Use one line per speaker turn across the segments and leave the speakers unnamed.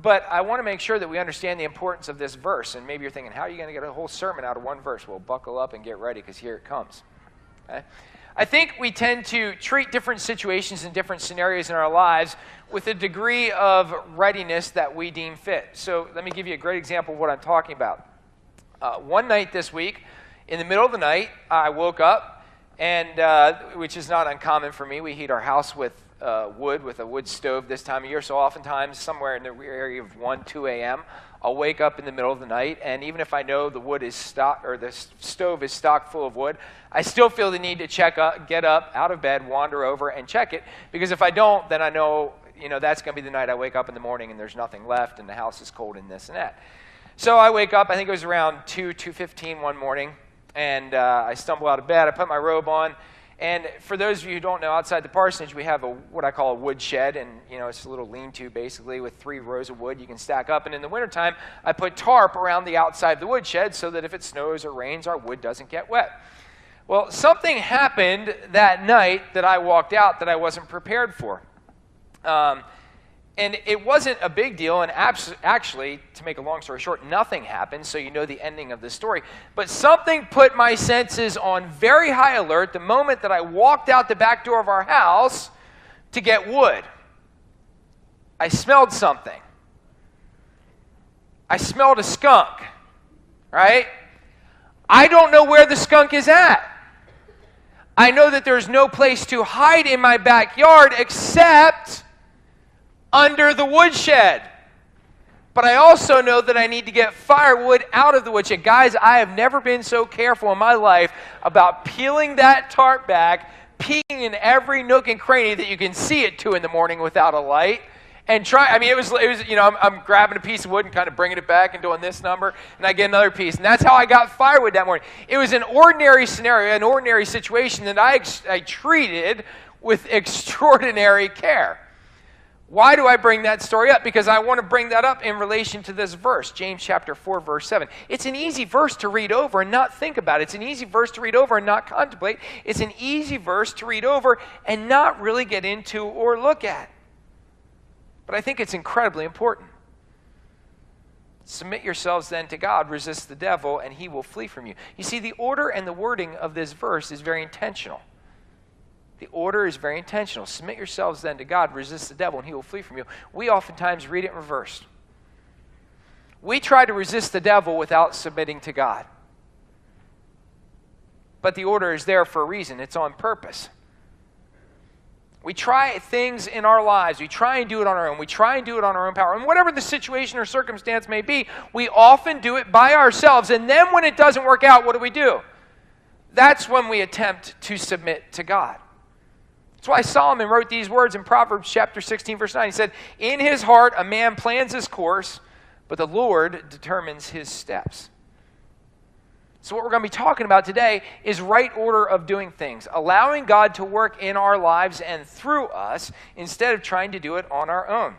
But I want to make sure that we understand the importance of this verse. And maybe you're thinking, how are you going to get a whole sermon out of one verse? Well, buckle up and get ready, because here it comes. Okay? I think we tend to treat different situations and different scenarios in our lives with a degree of readiness that we deem fit. So let me give you a great example of what I'm talking about. One night this week, in the middle of the night, I woke up, and which is not uncommon for me. We heat our house with wood, with a wood stove this time of year. So oftentimes, somewhere in the area of 1, 2 a.m., I'll wake up in the middle of the night, and even if I know the wood is stocked, or the stove is stocked full of wood, I still feel the need to get up out of bed, wander over, and check it. Because if I don't, then I know, that's going to be the night I wake up in the morning and there's nothing left, and the house is cold and this and that. So I wake up. I think it was around 2:15 one morning, and I stumble out of bed. I put my robe on. And for those of you who don't know, outside the parsonage, we have what I call a wood shed, and it's a little lean-to basically with 3 rows of wood you can stack up. And in the wintertime, I put tarp around the outside of the wood shed so that if it snows or rains, our wood doesn't get wet. Well, something happened that night that I walked out that I wasn't prepared for. And it wasn't a big deal, and actually, to make a long story short, nothing happened, so you know the ending of the story. But something put my senses on very high alert the moment that I walked out the back door of our house to get wood. I smelled something. I smelled a skunk, right? I don't know where the skunk is at. I know that there's no place to hide in my backyard except under the woodshed. But I also know that I need to get firewood out of the woodshed. Guys, I have never been so careful in my life about peeling that tarp back, peeking in every nook and cranny that you can see at 2 in the morning without a light, and it was I'm grabbing a piece of wood and kind of bringing it back and doing this number, and I get another piece. And that's how I got firewood that morning. It was an ordinary scenario, an ordinary situation that I treated with extraordinary care. Why do I bring that story up? Because I want to bring that up in relation to this verse, James chapter 4, verse 7. It's an easy verse to read over and not think about. It's an easy verse to read over and not contemplate. It's an easy verse to read over and not really get into or look at. But I think it's incredibly important. Submit yourselves then to God, resist the devil, and he will flee from you. You see, the order and the wording of this verse is very intentional. The order is very intentional. Submit yourselves then to God, resist the devil, and he will flee from you. We oftentimes read it in reverse. We try to resist the devil without submitting to God. But the order is there for a reason. It's on purpose. We try things in our lives. We try and do it on our own. We try and do it on our own power. And whatever the situation or circumstance may be, we often do it by ourselves. And then when it doesn't work out, what do? That's when we attempt to submit to God. That's why Solomon wrote these words in Proverbs chapter 16, verse 9. He said, "In his heart a man plans his course, but the Lord determines his steps." So what we're going to be talking about today is right order of doing things, allowing God to work in our lives and through us instead of trying to do it on our own.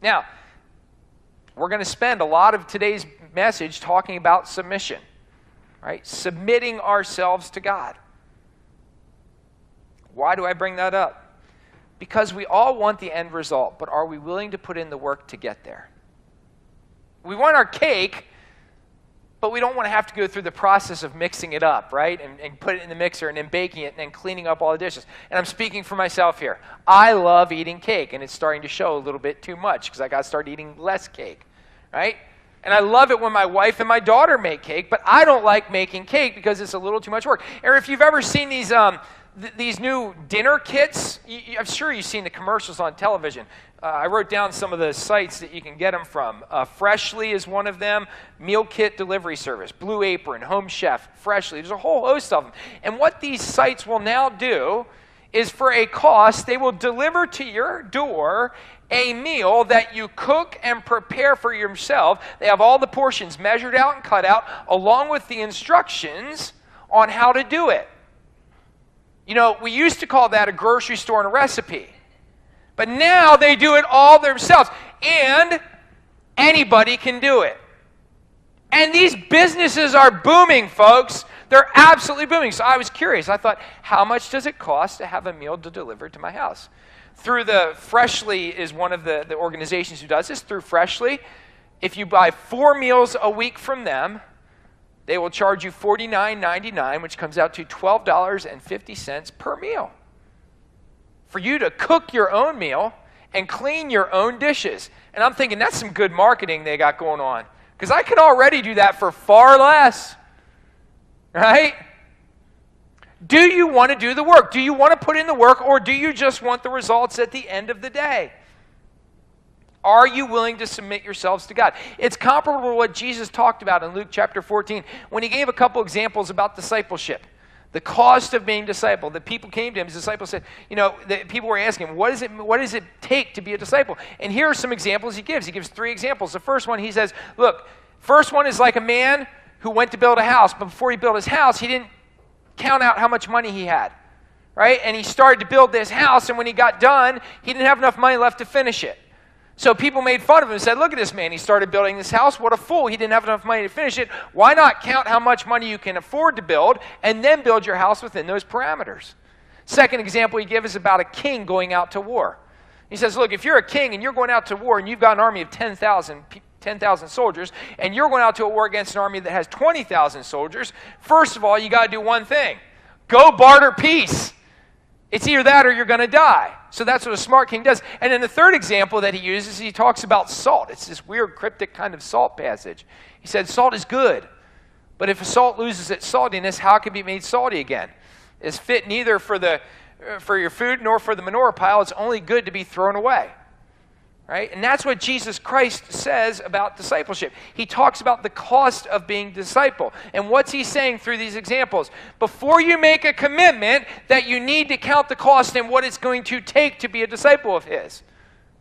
Now, we're going to spend a lot of today's message talking about submission, right? Submitting ourselves to God. Why do I bring that up? Because we all want the end result, but are we willing to put in the work to get there? We want our cake, but we don't want to have to go through the process of mixing it up, right? And put it in the mixer and then baking it and then cleaning up all the dishes. And I'm speaking for myself here. I love eating cake, and it's starting to show a little bit too much because I got to start eating less cake, right? And I love it when my wife and my daughter make cake, but I don't like making cake because it's a little too much work. Or if you've ever seen these new dinner kits, I'm sure you've seen the commercials on television. I wrote down some of the sites that you can get them from. Freshly is one of them, Meal Kit Delivery Service, Blue Apron, Home Chef, Freshly. There's a whole host of them. And what these sites will now do is for a cost, they will deliver to your door a meal that you cook and prepare for yourself. They have all the portions measured out and cut out, along with the instructions on how to do it. You know, we used to call that a grocery store and a recipe. But now they do it all themselves. And anybody can do it. And these businesses are booming, folks. They're absolutely booming. So I was curious. I thought, how much does it cost to have a meal delivered to my house? Through the Freshly is one of the organizations who does this. Through Freshly, if you buy 4 meals a week from them, they will charge you $49.99, which comes out to $12.50 per meal. For you to cook your own meal and clean your own dishes. And I'm thinking, that's some good marketing they got going on. Because I can already do that for far less. Right? Do you want to do the work? Do you want to put in the work, or do you just want the results at the end of the day? Are you willing to submit yourselves to God? It's comparable to what Jesus talked about in Luke chapter 14 when he gave a couple examples about discipleship. The cost of being disciple. The people came to him, his disciples said, the people were asking him, what does it take to be a disciple? And here are some examples he gives. He gives 3 examples. The first one, he says, look, first one is like a man who went to build a house, but before he built his house, he didn't count out how much money he had, right? And he started to build this house, and when he got done, he didn't have enough money left to finish it. So people made fun of him and said, look at this man. He started building this house. What a fool. He didn't have enough money to finish it. Why not count how much money you can afford to build and then build your house within those parameters? Second example he gives is about a king going out to war. He says, look, if you're a king and you're going out to war and you've got an army of 10,000 soldiers, and you're going out to a war against an army that has 20,000 soldiers, first of all, you got to do one thing. Go barter peace. It's either that or you're going to die. So that's what a smart king does. And then the third example that he uses, he talks about salt. It's this weird cryptic kind of salt passage. He said, salt is good, but if a salt loses its saltiness, how can it be made salty again? It's fit neither for your food nor for the manure pile. It's only good to be thrown away. Right? And that's what Jesus Christ says about discipleship. He talks about the cost of being disciple. And what's he saying through these examples? Before you make a commitment, that you need to count the cost and what it's going to take to be a disciple of his.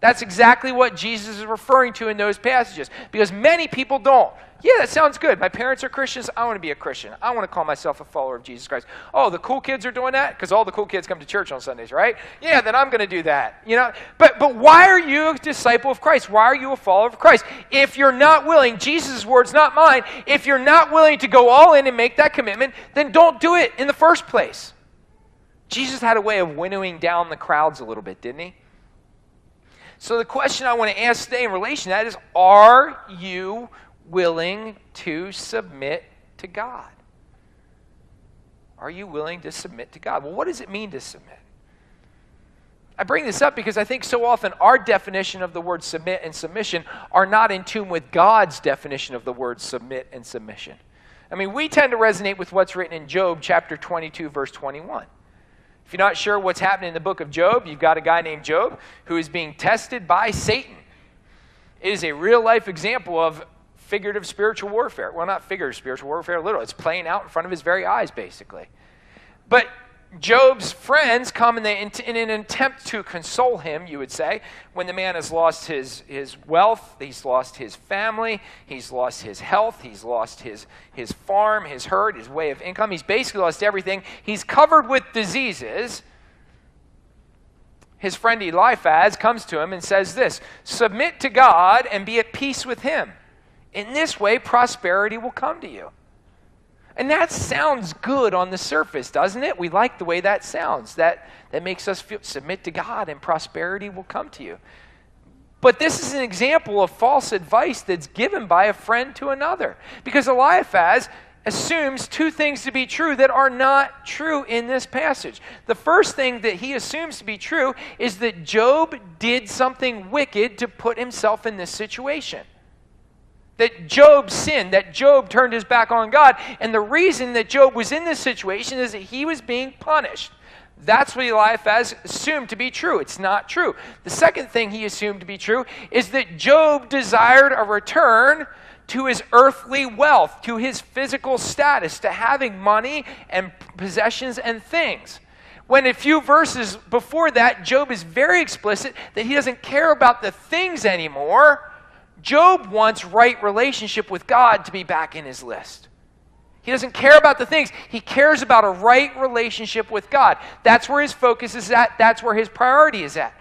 That's exactly what Jesus is referring to in those passages. Because many people don't. Yeah, that sounds good. My parents are Christians. I want to be a Christian. I want to call myself a follower of Jesus Christ. Oh, the cool kids are doing that? Because all the cool kids come to church on Sundays, right? Yeah, then I'm going to do that. But why are you a disciple of Christ? Why are you a follower of Christ? If you're not willing, Jesus' words, not mine, if you're not willing to go all in and make that commitment, then don't do it in the first place. Jesus had a way of winnowing down the crowds a little bit, didn't he? So the question I want to ask today in relation to that is, are you willing to submit to God? Are you willing to submit to God? Well, what does it mean to submit? I bring this up because I think so often our definition of the word submit and submission are not in tune with God's definition of the word submit and submission. I mean, we tend to resonate with what's written in Job chapter 22, verse 21. If you're not sure what's happening in the book of Job, you've got a guy named Job who is being tested by Satan. It is a real-life example of figurative spiritual warfare. Well, not figurative spiritual warfare, literal. It's playing out in front of his very eyes, basically. But Job's friends come in an attempt to console him, you would say, when the man has lost his wealth, he's lost his family, he's lost his health, he's lost his farm, his herd, his way of income. He's basically lost everything. He's covered with diseases. His friend Eliphaz comes to him and says this, submit to God and be at peace with him. In this way, prosperity will come to you. And that sounds good on the surface, doesn't it? We like the way that sounds. That makes us feel, submit to God and prosperity will come to you. But this is an example of false advice that's given by a friend to another. Because Eliphaz assumes 2 things to be true that are not true in this passage. The first thing that he assumes to be true is that Job did something wicked to put himself in this situation. That Job sinned, that Job turned his back on God, and the reason that Job was in this situation is that he was being punished. That's what Eliphaz assumed to be true. It's not true. The second thing he assumed to be true is that Job desired a return to his earthly wealth, to his physical status, to having money and possessions and things. When a few verses before that, Job is very explicit that he doesn't care about the things anymore. Job wants right relationship with God to be back in his list. He doesn't care about the things. He cares about a right relationship with God. That's where his focus is at. That's where his priority is at.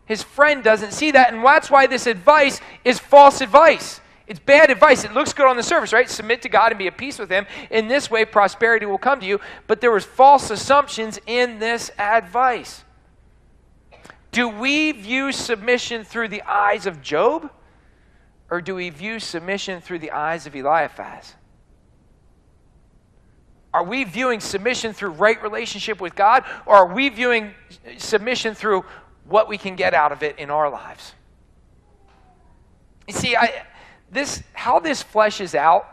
His friend doesn't see that, and that's why this advice is false advice. It's bad advice. It looks good on the surface, right? Submit to God and be at peace with him. In this way, prosperity will come to you. But there was false assumptions in this advice. Do we view submission through the eyes of Job? Or do we view submission through the eyes of Eliphaz? Are we viewing submission through right relationship with God? Or are we viewing submission through what we can get out of it in our lives? You see, how this fleshes out,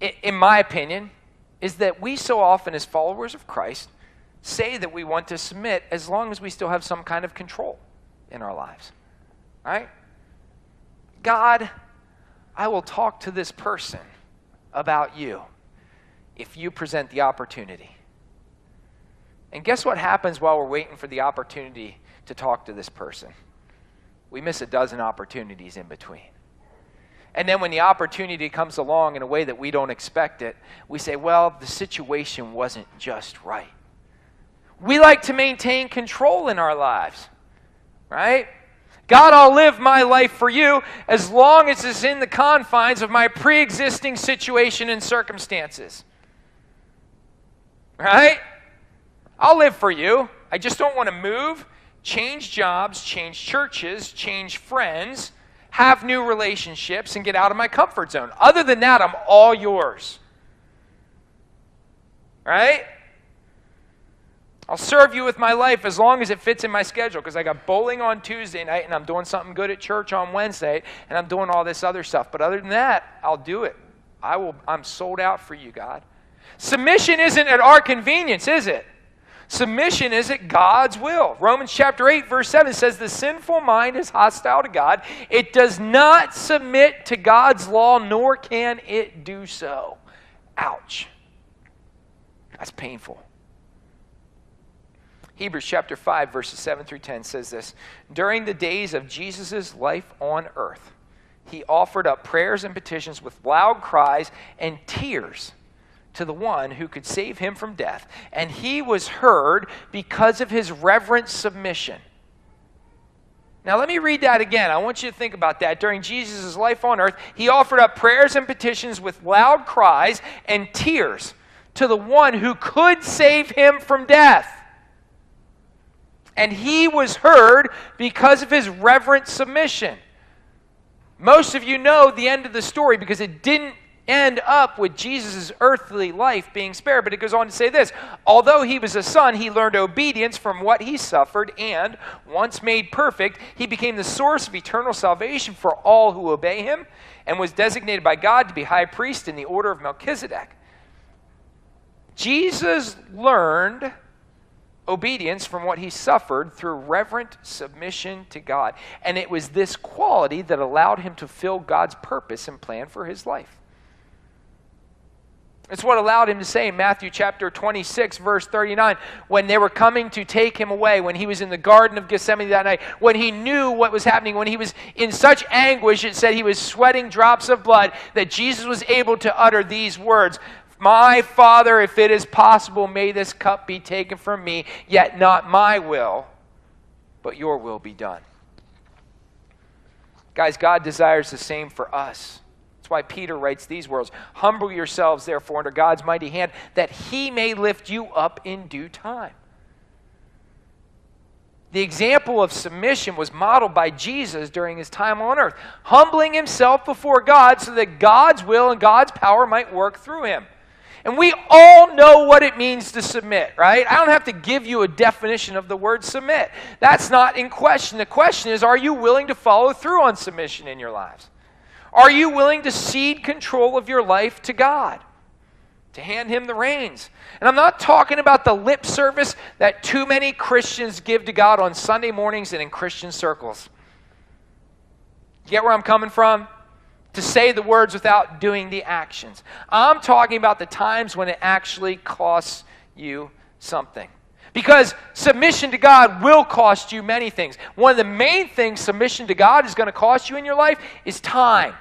in my opinion, is that we so often as followers of Christ say that we want to submit as long as we still have some kind of control in our lives. Right? God, I will talk to this person about you if you present the opportunity. And guess what happens while we're waiting for the opportunity to talk to this person? We miss a dozen opportunities in between. And then when the opportunity comes along in a way that we don't expect it, we say, well, the situation wasn't just right. We like to maintain control in our lives, right? God, I'll live my life for you as long as it's in the confines of my pre-existing situation and circumstances. Right? I'll live for you. I just don't want to move, change jobs, change churches, change friends, have new relationships, and get out of my comfort zone. Other than that, I'm all yours. Right? I'll serve you with my life as long as it fits in my schedule, because I got bowling on Tuesday night and I'm doing something good at church on Wednesday and I'm doing all this other stuff. But other than that, I'll do it. I'm sold out for you, God. Submission isn't at our convenience, is it? Submission is at God's will. Romans chapter 8, verse 7 says, the sinful mind is hostile to God. It does not submit to God's law, nor can it do so. Ouch. That's painful. Hebrews chapter 5, verses 7 through 10 says this. During the days of Jesus' life on earth, he offered up prayers and petitions with loud cries and tears to the one who could save him from death. And he was heard because of his reverent submission. Now let me read that again. I want you to think about that. During Jesus' life on earth, he offered up prayers and petitions with loud cries and tears to the one who could save him from death. And he was heard because of his reverent submission. Most of you know the end of the story because it didn't end up with Jesus' earthly life being spared. But it goes on to say this. Although he was a son, he learned obedience from what he suffered, and once made perfect, he became the source of eternal salvation for all who obey him, and was designated by God to be high priest in the order of Melchizedek. Jesus learned obedience from what he suffered through reverent submission to God. And it was this quality that allowed him to fulfill God's purpose and plan for his life. It's what allowed him to say in Matthew chapter 26, verse 39, when they were coming to take him away, when he was in the Garden of Gethsemane that night, when he knew what was happening, when he was in such anguish, it said he was sweating drops of blood, that Jesus was able to utter these words, my Father, if it is possible, may this cup be taken from me, yet not my will, but your will be done. Guys, God desires the same for us. That's why Peter writes these words, humble yourselves, therefore, under God's mighty hand, that he may lift you up in due time. The example of submission was modeled by Jesus during his time on earth, humbling himself before God so that God's will and God's power might work through him. And we all know what it means to submit, right? I don't have to give you a definition of the word submit. That's not in question. The question is, are you willing to follow through on submission in your lives? Are you willing to cede control of your life to God? To hand him the reins? And I'm not talking about the lip service that too many Christians give to God on Sunday mornings and in Christian circles. You get where I'm coming from? To say the words without doing the actions. I'm talking about the times when it actually costs you something. Because submission to God will cost you many things. One of the main things submission to God is going to cost you in your life is time.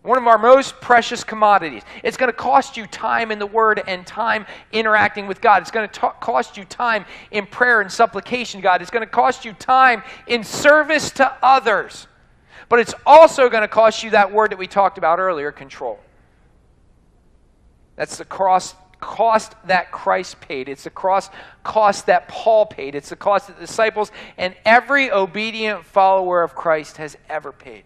One of our most precious commodities. It's going to cost you time in the Word and time interacting with God. It's going to cost you time in prayer and supplication to God. It's going to cost you time in service to others. But it's also going to cost you that word that we talked about earlier, control. That's the cost that Christ paid. It's the cost that Paul paid. It's the cost that the disciples and every obedient follower of Christ has ever paid.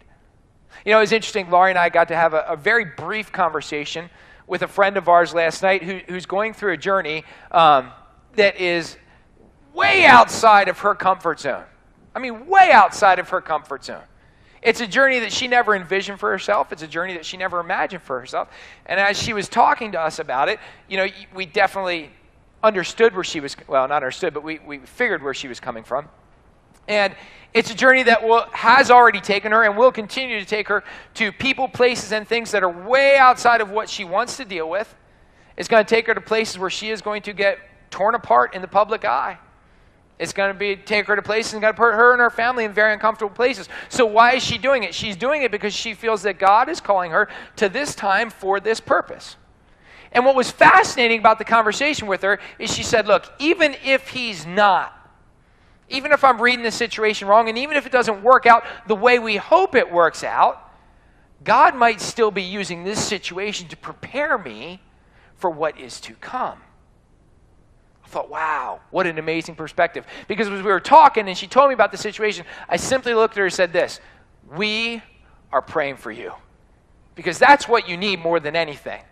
You know, it's interesting. Laurie and I got to have a very brief conversation with a friend of ours last night who's going through a journey that is way outside of her comfort zone. I mean, way outside of her comfort zone. It's a journey that she never envisioned for herself. It's a journey that she never imagined for herself. And as she was talking to us about it, you know, we definitely understood where she was, well, not understood, but we figured where she was coming from. And it's a journey that has already taken her and will continue to take her to people, places, and things that are way outside of what she wants to deal with. It's going to take her to places where she is going to get torn apart in the public eye. It's going to take her to places and going to put her and her family in very uncomfortable places. So why is she doing it? She's doing it because she feels that God is calling her to this time for this purpose. And what was fascinating about the conversation with her is she said, look, even if he's not, even if I'm reading the situation wrong, and even if it doesn't work out the way we hope it works out, God might still be using this situation to prepare me for what is to come. I thought, wow, what an amazing perspective. Because as we were talking and she told me about the situation, I simply looked at her and said this, we are praying for you. Because that's what you need more than anything.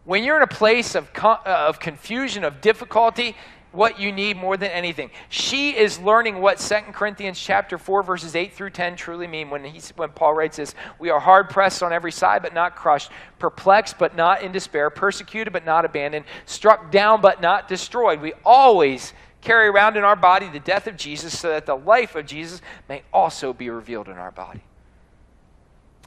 When you're in a place of confusion, of difficulty, what you need more than anything. She is learning what 2 Corinthians chapter 4, verses 8 through 10 truly mean when Paul writes this, we are hard pressed on every side but not crushed, perplexed but not in despair, persecuted but not abandoned, struck down but not destroyed. We always carry around in our body the death of Jesus so that the life of Jesus may also be revealed in our body.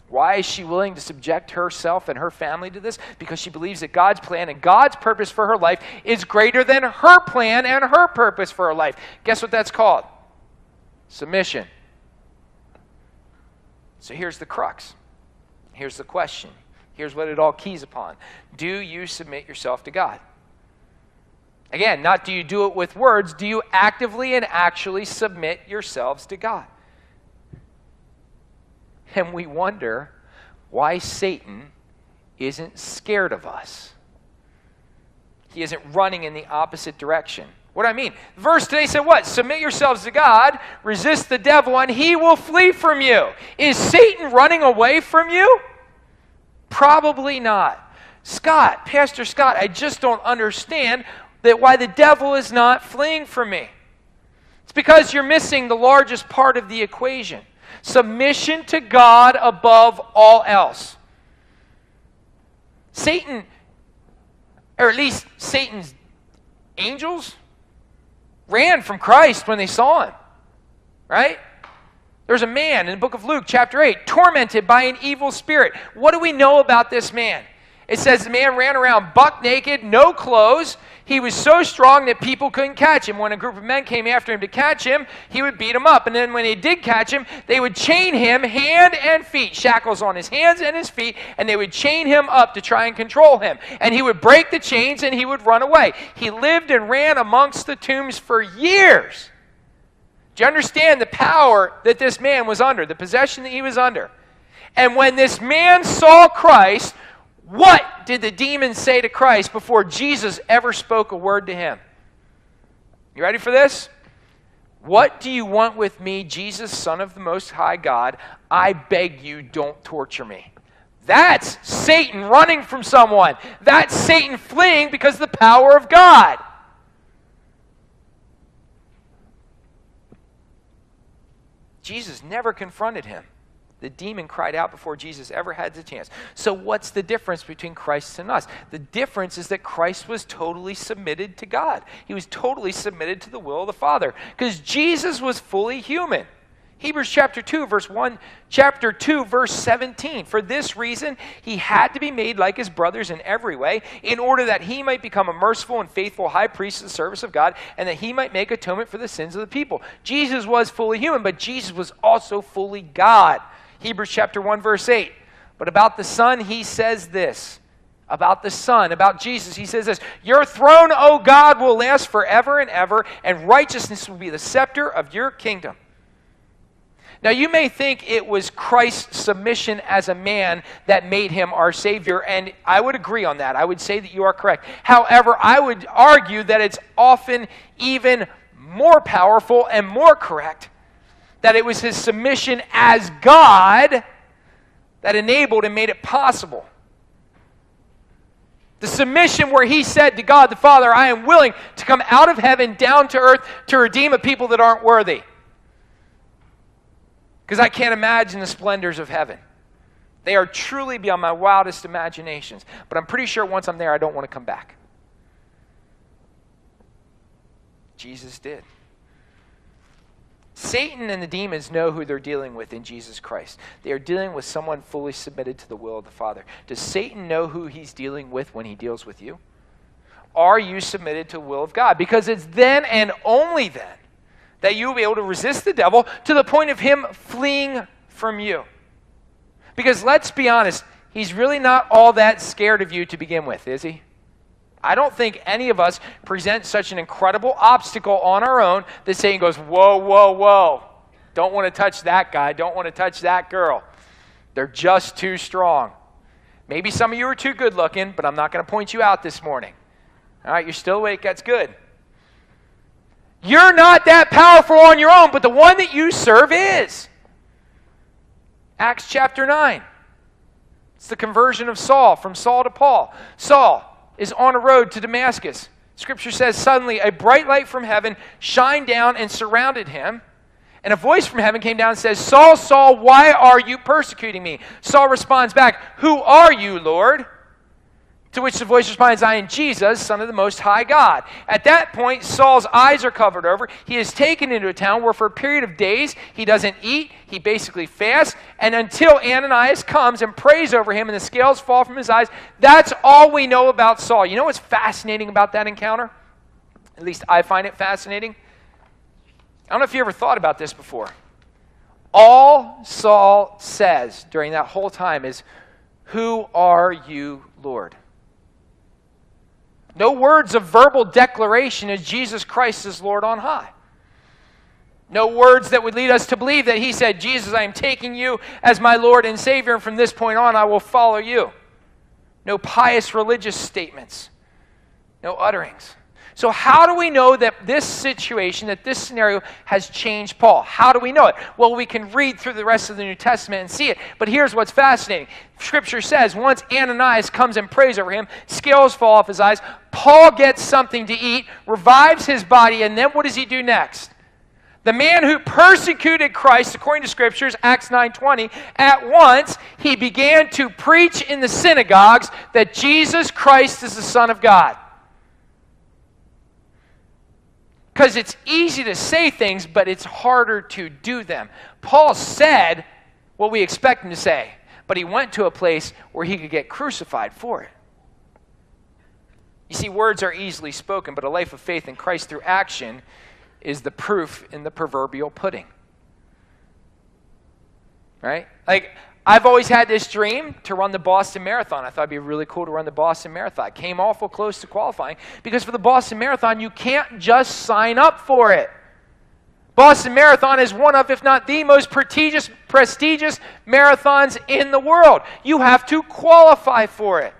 Why is she willing to subject herself and her family to this? Because she believes that God's plan and God's purpose for her life is greater than her plan and her purpose for her life. Guess what that's called? Submission. So here's the crux. Here's the question. Here's what it all keys upon. Do you submit yourself to God? Again, not do you do it with words, do you actively and actually submit yourselves to God? And we wonder why Satan isn't scared of us. He isn't running in the opposite direction. What do I mean? The verse today said what? Submit yourselves to God, resist the devil, and he will flee from you. Is Satan running away from you? Probably not. Scott, Pastor Scott, I just don't understand why the devil is not fleeing from me. It's because you're missing the largest part of the equation. Submission to God above all else. Satan, or at least Satan's angels, ran from Christ when they saw him. Right? There's a man in the book of Luke, chapter 8, tormented by an evil spirit. What do we know about this man? It says the man ran around buck naked, no clothes. He was so strong that people couldn't catch him. When a group of men came after him to catch him, he would beat them up. And then when they did catch him, they would chain him hand and feet, shackles on his hands and his feet, and they would chain him up to try and control him. And he would break the chains and he would run away. He lived and ran amongst the tombs for years. Do you understand the power that this man was under, the possession that he was under? And when this man saw Christ, what did the demons say to Christ before Jesus ever spoke a word to him? You ready for this? What do you want with me, Jesus, Son of the Most High God? I beg you, don't torture me. That's Satan running from someone. That's Satan fleeing because of the power of God. Jesus never confronted him. The demon cried out before Jesus ever had the chance. So what's the difference between Christ and us? The difference is that Christ was totally submitted to God. He was totally submitted to the will of the Father because Jesus was fully human. Hebrews chapter 2, verse 17. For this reason, he had to be made like his brothers in every way in order that he might become a merciful and faithful high priest in the service of God and that he might make atonement for the sins of the people. Jesus was fully human, but Jesus was also fully God. Hebrews chapter 1, verse 8. But about the Son, he says this. About the Son, about Jesus, he says this. Your throne, O God, will last forever and ever, and righteousness will be the scepter of your kingdom. Now, you may think it was Christ's submission as a man that made him our Savior, and I would agree on that. I would say that you are correct. However, I would argue that it's often even more powerful and more correct that it was his submission as God that enabled and made it possible. The submission where he said to God the Father, I am willing to come out of heaven down to earth to redeem a people that aren't worthy. Because I can't imagine the splendors of heaven. They are truly beyond my wildest imaginations. But I'm pretty sure once I'm there, I don't want to come back. Jesus did. Satan and the demons know who they're dealing with in Jesus Christ. They are dealing with someone fully submitted to the will of the Father. Does Satan know who he's dealing with when he deals with you? Are you submitted to the will of God? Because it's then and only then that you will be able to resist the devil to the point of him fleeing from you. Because let's be honest, he's really not all that scared of you to begin with, is he? I don't think any of us present such an incredible obstacle on our own that Satan goes, whoa, whoa, whoa. Don't want to touch that guy. Don't want to touch that girl. They're just too strong. Maybe some of you are too good looking, but I'm not going to point you out this morning. All right, you're still awake. That's good. You're not that powerful on your own, but the one that you serve is. Acts chapter 9. It's the conversion of Saul, from Saul to Paul. Saul is on a road to Damascus. Scripture says, suddenly a bright light from heaven shined down and surrounded him. And a voice from heaven came down and says, Saul, Saul, why are you persecuting me? Saul responds back, who are you, Lord? To which the voice responds, I am Jesus, Son of the Most High God. At that point, Saul's eyes are covered over. He is taken into a town where for a period of days he doesn't eat. He basically fasts. And until Ananias comes and prays over him and the scales fall from his eyes, that's all we know about Saul. You know what's fascinating about that encounter? At least I find it fascinating. I don't know if you ever thought about this before. All Saul says during that whole time is, who are you, Lord? No words of verbal declaration as Jesus Christ is Lord on high. No words that would lead us to believe that he said, Jesus, I am taking you as my Lord and Savior, and from this point on I will follow you. No pious religious statements. No utterings. So how do we know that this situation, that this scenario has changed Paul? How do we know it? Well, we can read through the rest of the New Testament and see it. But here's what's fascinating. Scripture says once Ananias comes and prays over him, scales fall off his eyes, Paul gets something to eat, revives his body, and then what does he do next? The man who persecuted Christ, according to Scriptures, Acts 9:20, at once he began to preach in the synagogues that Jesus Christ is the Son of God. Because it's easy to say things, but it's harder to do them. Paul said what we expect him to say, but he went to a place where he could get crucified for it. You see, words are easily spoken, but a life of faith in Christ through action is the proof in the proverbial pudding. Right? Like, I've always had this dream to run the Boston Marathon. I thought it'd be really cool to run the Boston Marathon. I came awful close to qualifying because for the Boston Marathon, you can't just sign up for it. Boston Marathon is one of, if not the most prestigious marathons in the world. You have to qualify for it.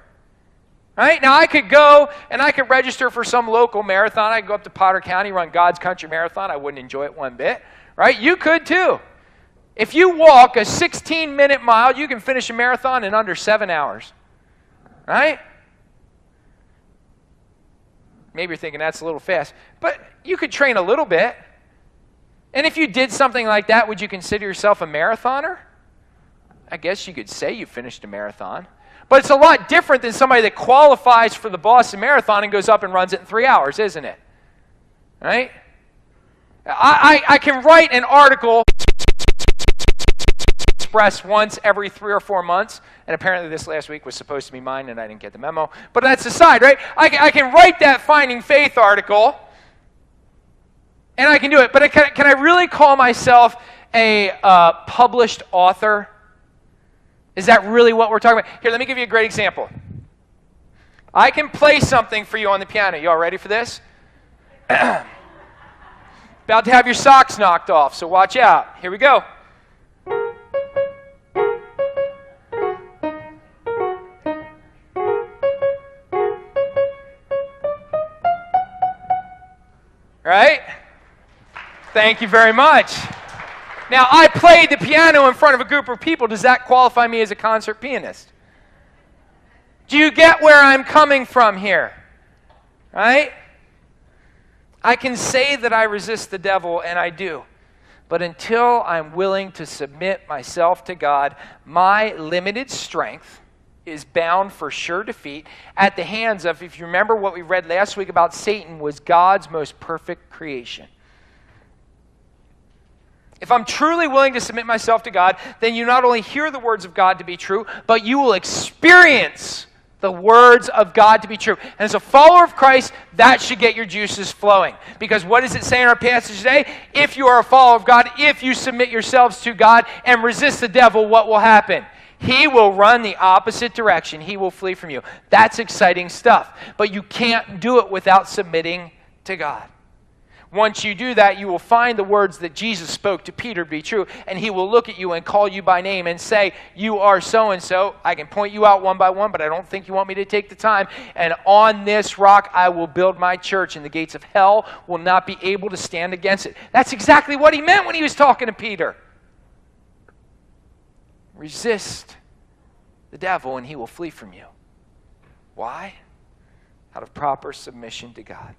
Right? Now, I could go and I could register for some local marathon. I could go up to Potter County, run God's Country Marathon. I wouldn't enjoy it one bit. Right? You could too. If you walk a 16-minute mile, you can finish a marathon in under 7 hours. Right? Maybe you're thinking that's a little fast. But you could train a little bit. And if you did something like that, would you consider yourself a marathoner? I guess you could say you finished a marathon. But it's a lot different than somebody that qualifies for the Boston Marathon and goes up and runs it in 3 hours, isn't it? Right? I can write an article Express once every 3 or 4 months, and apparently this last week was supposed to be mine, and I didn't get the memo. But that's aside, right? I can write that Finding Faith article, and I can do it. But can I really call myself a published author? Is that really what we're talking about? Here, let me give you a great example. I can play something for you on the piano. You all ready for this? About to have your socks knocked off, so watch out. Here we go. Right? Thank you very much. Now, I played the piano in front of a group of people. Does that qualify me as a concert pianist? Do you get where I'm coming from here? Right? I can say that I resist the devil, and I do. But until I'm willing to submit myself to God, my limited strength is bound for sure defeat at the hands of, if you remember what we read last week about Satan, was God's most perfect creation. If I'm truly willing to submit myself to God, then you not only hear the words of God to be true, but you will experience the words of God to be true. And as a follower of Christ, that should get your juices flowing. Because what does it say in our passage today? If you are a follower of God, if you submit yourselves to God and resist the devil, what will happen? He will run the opposite direction. He will flee from you. That's exciting stuff. But you can't do it without submitting to God. Once you do that, you will find the words that Jesus spoke to Peter be true, and he will look at you and call you by name and say, you are so-and-so. I can point you out one by one, but I don't think you want me to take the time. And on this rock I will build my church, and the gates of hell will not be able to stand against it. That's exactly what he meant when he was talking to Peter. Resist the devil, and he will flee from you. Why? Out of proper submission to God.